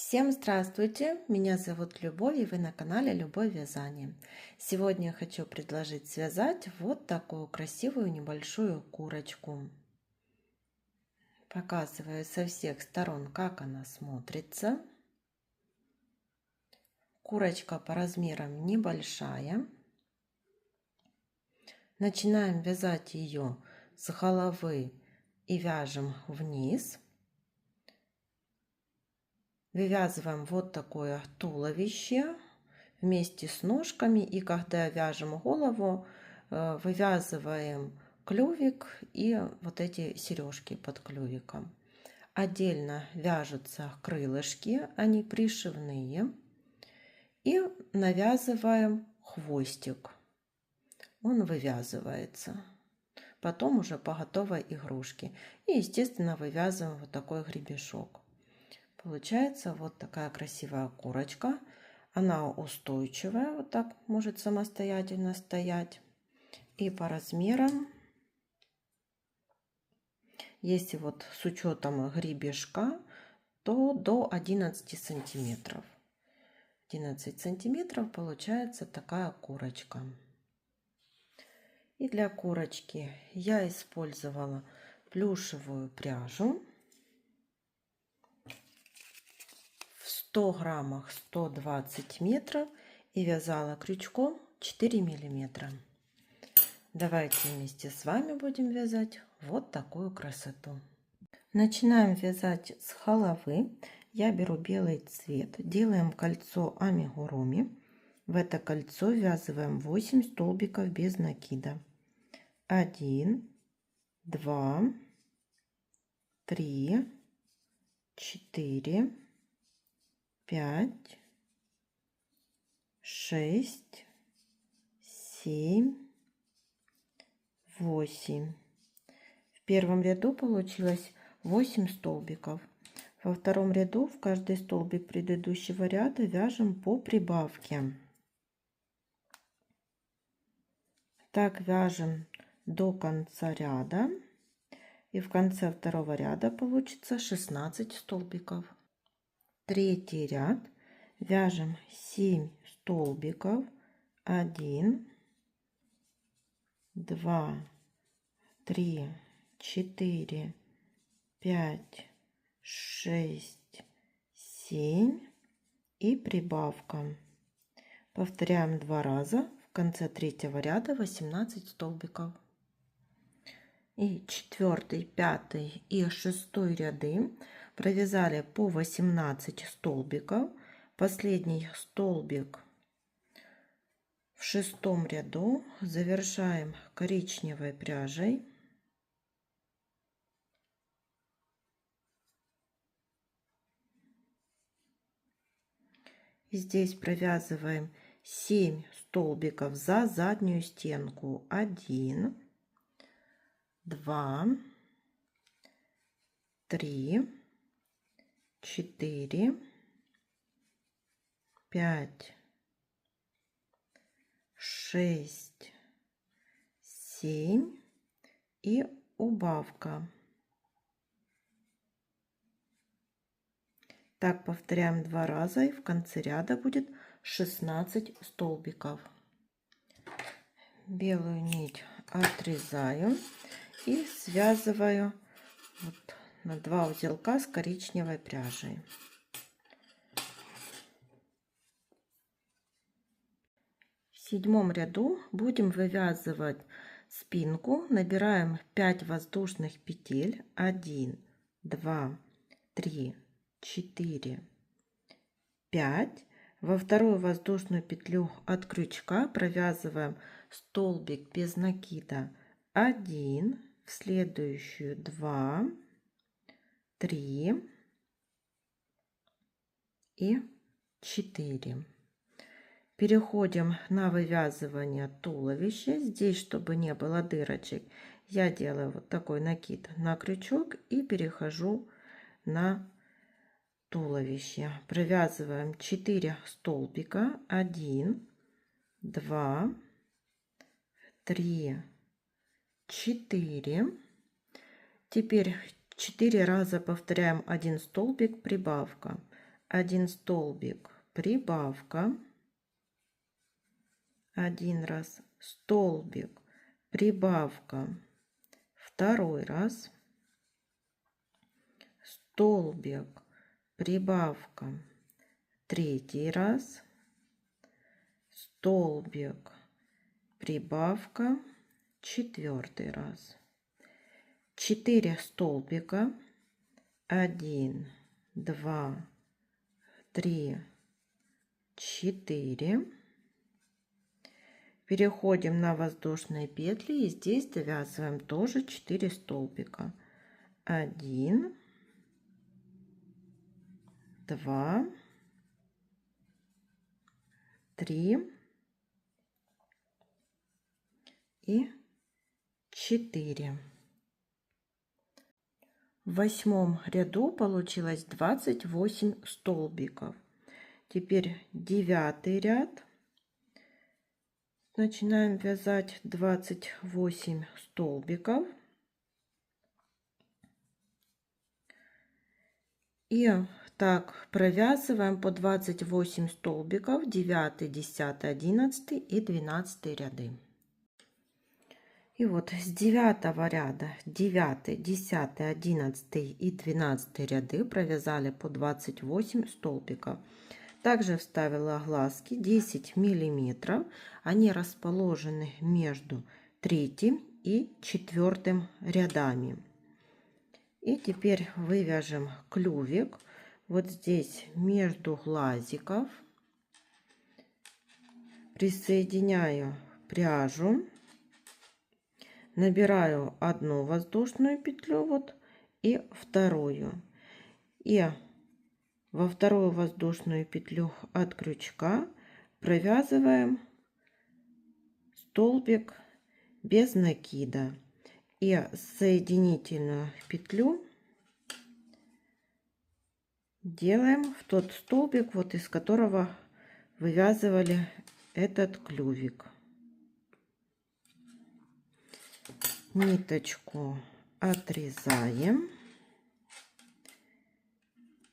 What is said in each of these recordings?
Всем здравствуйте! Меня зовут Любовь, и вы на канале Любовь Вязание. Сегодня я хочу предложить связать вот такую красивую небольшую курочку. Показываю со всех сторон, как она смотрится. Курочка по размерам небольшая. Начинаем вязать ее с головы и вяжем вниз. Вывязываем вот такое туловище вместе с ножками, и когда вяжем голову, вывязываем клювик и вот эти сережки под клювиком. Отдельно вяжутся крылышки, они пришивные, и навязываем хвостик. Он вывязывается. Потом уже по готовой игрушке. И, естественно, вывязываем вот такой гребешок. Получается вот такая красивая курочка. Она устойчивая, вот так может самостоятельно стоять. И по размерам, если вот с учетом гребешка, то до 11 сантиметров. 11 сантиметров получается такая курочка. И для курочки я использовала плюшевую пряжу. В 100 граммах 120 метров и вязала крючком 4 миллиметра. Давайте вместе с вами будем вязать вот такую красоту. Начинаем вязать с головы. Я беру белый цвет, делаем кольцо амигуруми. В это кольцо ввязываем 8 столбиков без накида. 1, 2, 3, 4, 5, 6, 7, 8. В первом ряду получилось 8 столбиков. Во втором ряду в каждый столбик предыдущего ряда вяжем по прибавке. Так вяжем до конца ряда. И в конце второго ряда получится 16 столбиков. Третий ряд. Вяжем 7 столбиков. 1, 2, 3, 4, 5, 6, 7 и прибавка. Повторяем 2 раза. В конце третьего ряда 18 столбиков. И 4, 5 и 6 ряды провязали по 18 столбиков. Последний столбик в 6 ряду завершаем коричневой пряжей. И здесь провязываем 7 столбиков за заднюю стенку. 1, 2, 3, 4, 5, 6, 7 и убавка. Так повторяем 2 раза, и в конце ряда будет 16 столбиков. Белую нить отрезаю и связываю вот на 2 узелка с коричневой пряжей. В 7 ряду будем вывязывать спинку. Набираем 5 воздушных петель. 1, 2, 3, 4, 5. Во вторую воздушную петлю от крючка провязываем столбик без накида 1, в следующую 2, 3 и 4. Переходим на вывязывание туловища. Здесь, чтобы не было дырочек, я делаю вот такой накид на крючок и перехожу на туловище. Провязываем 4 столбика. 1, 2, 3, 4. Теперь 4 раза повторяем 1 столбик, прибавка. 1 столбик, прибавка, 1 раз, столбик, прибавка, 2 раз, столбик, прибавка, 3 раз, столбик, прибавка, 4 раз, 4 столбика, 1, 2, 3, 4. Переходим на воздушные петли и здесь довязываем тоже 4 столбика. 1, 2, 3 и 4. В 8 ряду получилось 28 столбиков. Теперь 9 ряд. Начинаем вязать 28 столбиков. И так провязываем по 28 столбиков 9, 10, 11 и 12 ряды. И вот с 9 ряда 9, 10, 11 и 12 ряды провязали по 28 столбиков. Также вставила глазки 10 миллиметров. Они расположены между 3 и 4 рядами. И теперь вывяжем клювик вот здесь между глазиков. Присоединяю пряжу. Набираю одну воздушную петлю вот и вторую. И во вторую воздушную петлю от крючка провязываем столбик без накида. И соединительную петлю делаем в тот столбик, вот из которого вывязывали этот клювик. Ниточку отрезаем,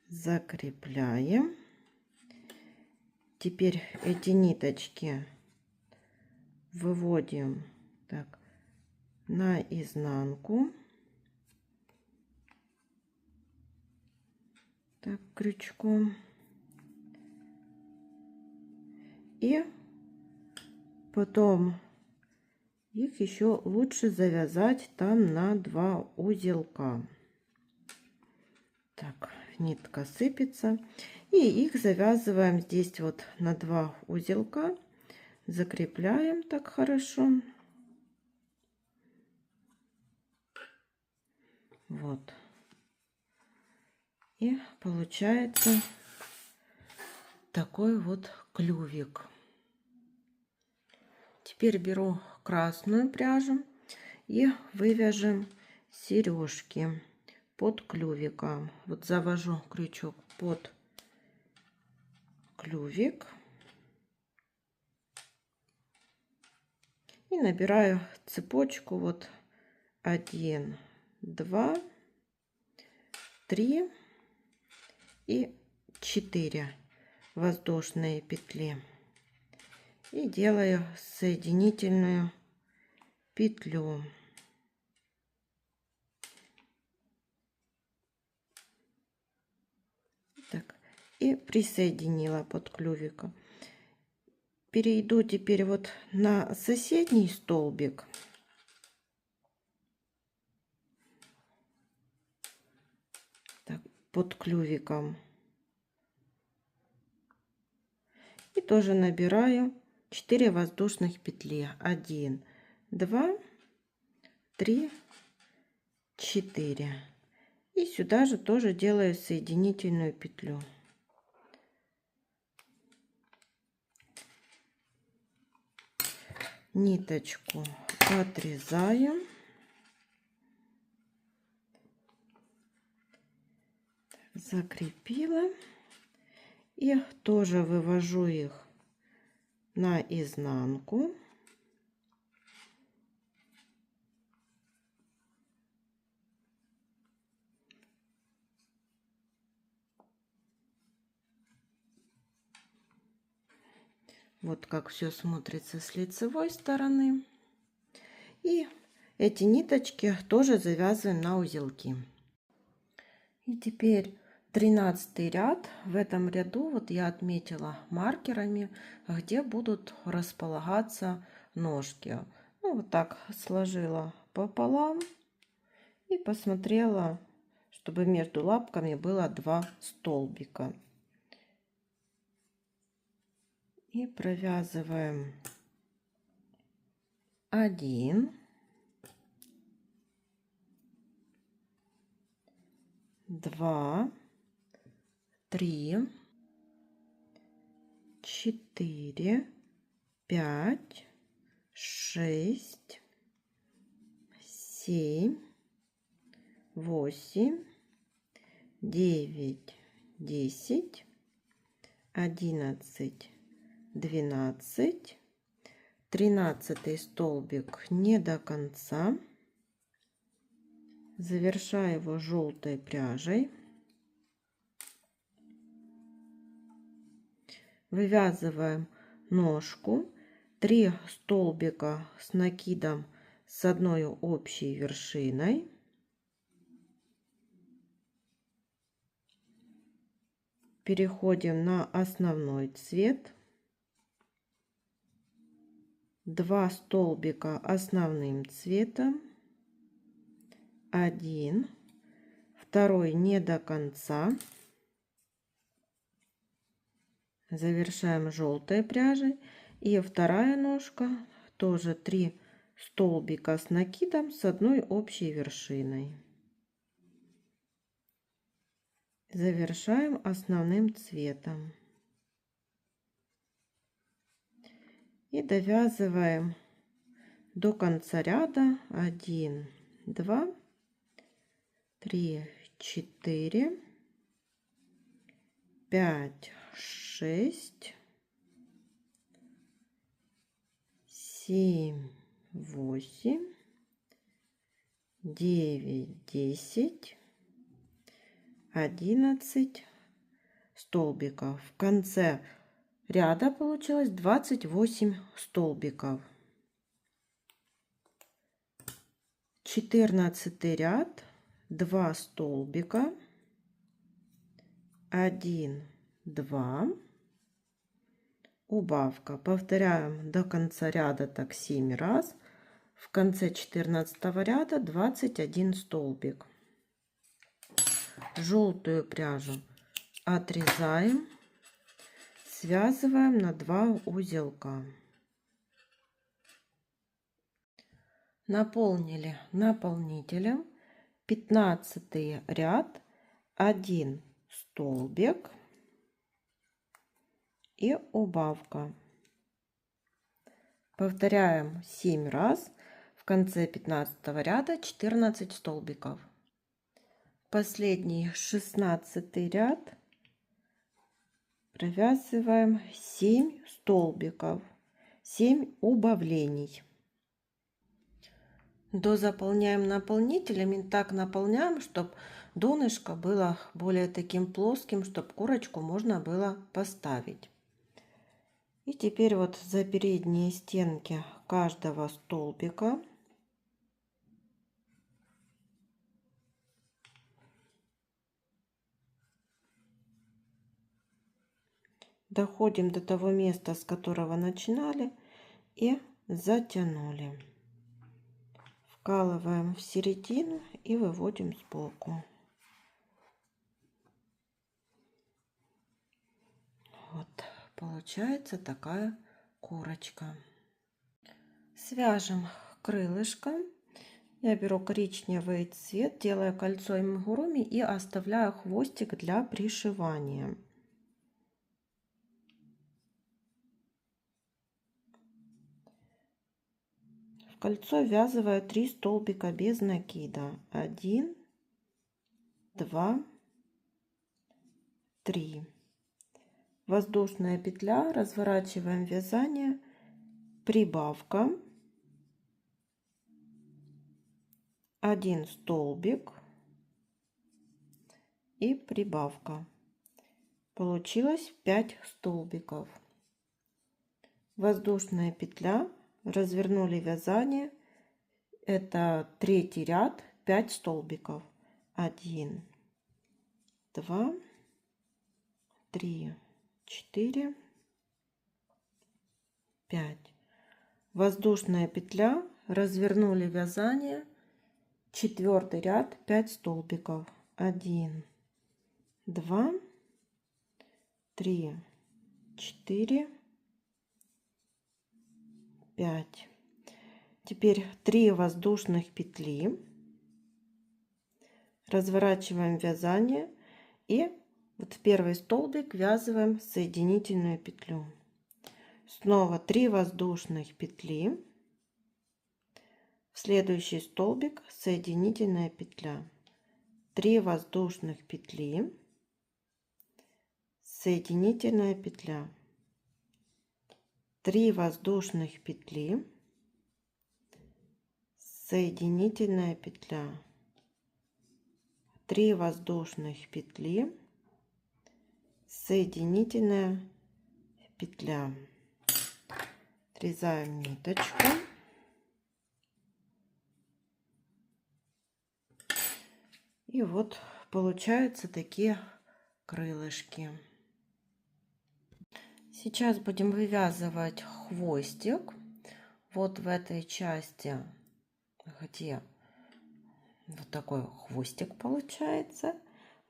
закрепляем. Теперь эти ниточки выводим так на изнанку, так крючком, и потом их еще лучше завязать там на 2 узелка. Так, нитка сыпется, и их завязываем здесь вот на 2 узелка, закрепляем так хорошо. Вот. И получается такой вот клювик. Теперь беру красную пряжу и вывяжем сережки под клювиком. Вот завожу крючок под клювик и набираю цепочку вот 1, 2, 3 и 4 воздушные петли. И делаю соединительную петлю. Так, и присоединила под клювиком. Перейду теперь вот на соседний столбик. Так, под клювиком. И тоже набираю 4 воздушных петли. 1, 2, 3, 4. И сюда же тоже делаю соединительную петлю. Ниточку отрезаю. Закрепила. И тоже вывожу их на изнанку. Вот как все смотрится с лицевой стороны. И эти ниточки тоже завязываем на узелки. И теперь 13 ряд. В этом ряду вот я отметила маркерами, где будут располагаться ножки. Ну, вот так сложила пополам и посмотрела, чтобы между лапками было 2 столбика. И провязываем 1, 2, 3, 4, 5, 6, 7, 8, 9, 10, 11, 12, 13 столбик не до конца. Завершаю его желтой пряжей. Вывязываем ножку, 3 столбика с накидом с одной общей вершиной. Переходим на основной цвет. 2 столбика основным цветом. 1, второй не до конца. Завершаем желтой пряжей. И вторая ножка тоже 3 столбика с накидом с одной общей вершиной. Завершаем основным цветом. И довязываем до конца ряда 1, 2, 3, 4, 5, 6, 7, 8, 9, 10, 11 столбиков. В конце ряда получилось 28 столбиков. 14 ряд, 2 столбика, 1, 2, убавка. Повторяем до конца ряда так 7 раз. В конце 14 ряда 21 столбик. Желтую пряжу отрезаем, связываем на 2 узелка. Наполнили наполнителем. 15 ряд, 1 столбик и убавка. Повторяем 7 раз. В конце 15 ряда 14 столбиков. Последний 16 ряд провязываем 7 столбиков, 7 убавлений. Дозаполняем наполнителем и так наполняем, чтобы донышко было более таким плоским, чтобы курочку можно было поставить. И теперь вот за передние стенки каждого столбика доходим до того места, с которого начинали, и затянули. Вкалываем в середину и выводим сбоку. Вот получается такая курочка. Свяжем крылышко. Я беру коричневый цвет, делаю кольцо амигуруми и оставляю хвостик для пришивания. В кольцо ввязываю 3 столбика без накида. 1, 2, 3. Воздушная петля, разворачиваем вязание, прибавка, 1 столбик и прибавка. Получилось 5 столбиков. воздушная петля, развернули вязание. Это третий ряд, 5 столбиков. 1, 2, 3, 4, 5. Воздушная петля, развернули вязание. Четвертый ряд, 5 столбиков. 1, 2, 3, 4, 5. Теперь 3 воздушных петли, разворачиваем вязание и вот в первый столбик ввязываем соединительную петлю. Снова 3 воздушных петли, в следующий столбик соединительная петля. 3 воздушных петли, соединительная петля. 3 воздушных петли, соединительная петля. 3 воздушных петли, соединительная петля. Отрезаем ниточку. И вот получаются такие крылышки. Сейчас будем вывязывать хвостик. Вот в этой части, где вот такой хвостик получается,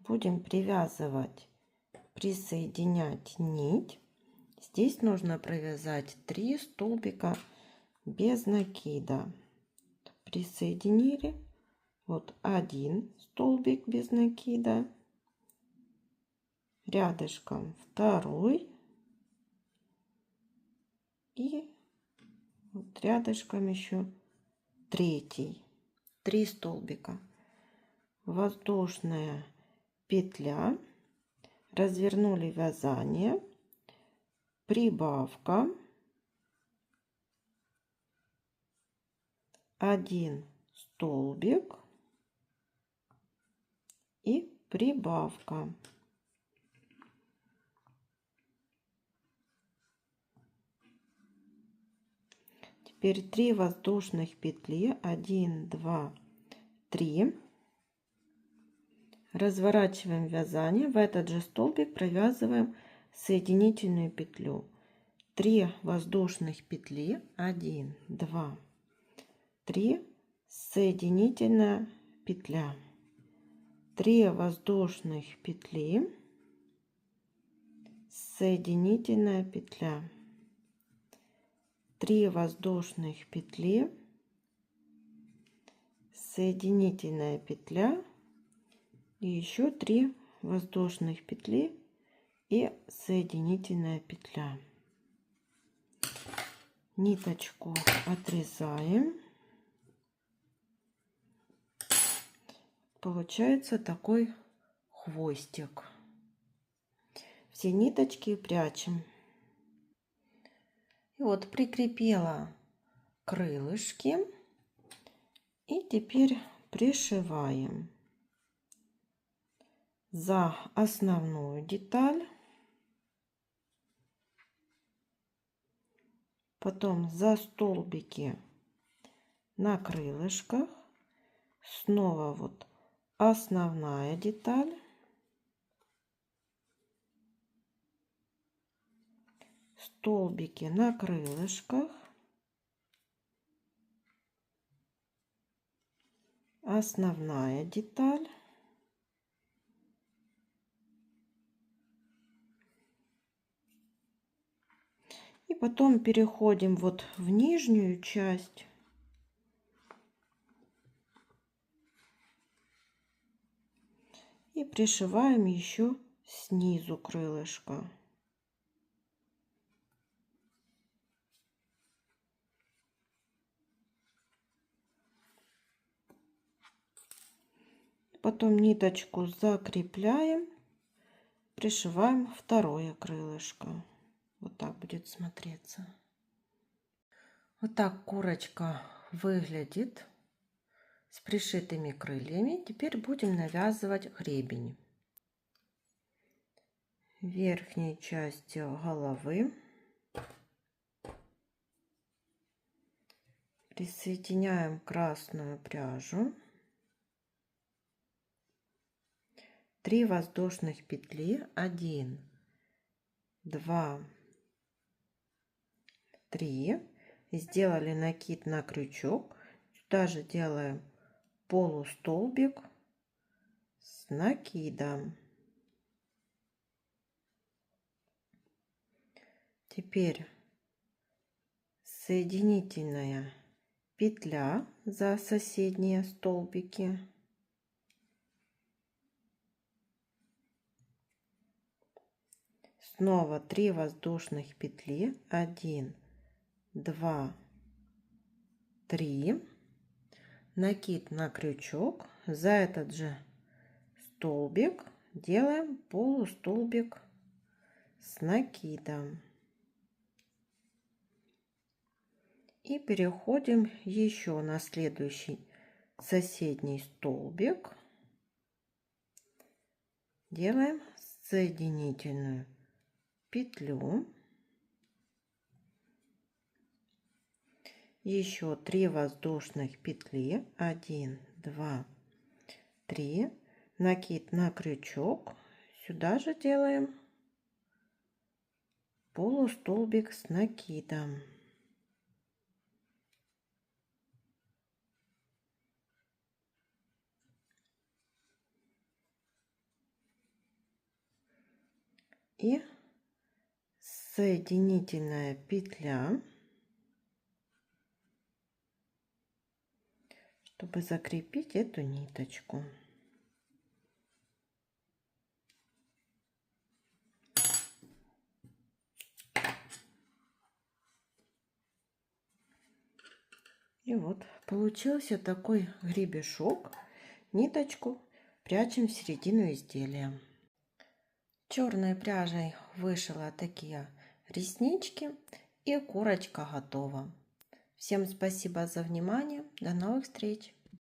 будем привязывать, присоединять нить. Здесь нужно провязать 3 столбика без накида. Присоединили. Вот 1 столбик без накида. Рядышком 2. И вот рядышком еще 3. 3 столбика. Воздушная петля. Развернули вязание. Прибавка. 1 столбик. И прибавка. Теперь 3 воздушных петли. 1, 2, 3. Разворачиваем вязание. В этот же столбик провязываем соединительную петлю. 3 воздушных петли. 1, 2, 3. Соединительная петля. 3 воздушных петли, соединительная петля. 3 воздушных петли, соединительная петля. И еще 3 воздушных петли и соединительная петля. Ниточку отрезаем. Получается такой хвостик. Все ниточки прячем. И вот прикрепила крылышки. И теперь пришиваем за основную деталь. Потом за столбики на крылышках. Снова вот основная деталь. Столбики на крылышках. Основная деталь. И потом переходим вот в нижнюю часть. И пришиваем еще снизу крылышко. Потом ниточку закрепляем, пришиваем второе крылышко. Вот так будет смотреться. Вот так курочка выглядит с пришитыми крыльями. Теперь будем навязывать гребень. В верхней части головы Присоединяем красную пряжу. 3 воздушных петли, 1, 2, 3. Сделали накид на крючок. Сюда же делаем полустолбик с накидом. Теперь соединительная петля за соседние столбики. Снова 3 воздушных петли, 1, 2, 3. Накид на крючок. За этот же столбик делаем полустолбик с накидом. И переходим еще на следующий соседний столбик. Делаем соединительную петлю. Еще 3 воздушных петли, 1, 2, 3. Накид на крючок. Сюда же делаем полустолбик с накидом. И соединительная петля, чтобы закрепить эту ниточку. И вот получился такой гребешок. Ниточку прячем в середину изделия. Черной пряжей вышила такие реснички, и курочка готова. Всем спасибо за внимание. До новых встреч!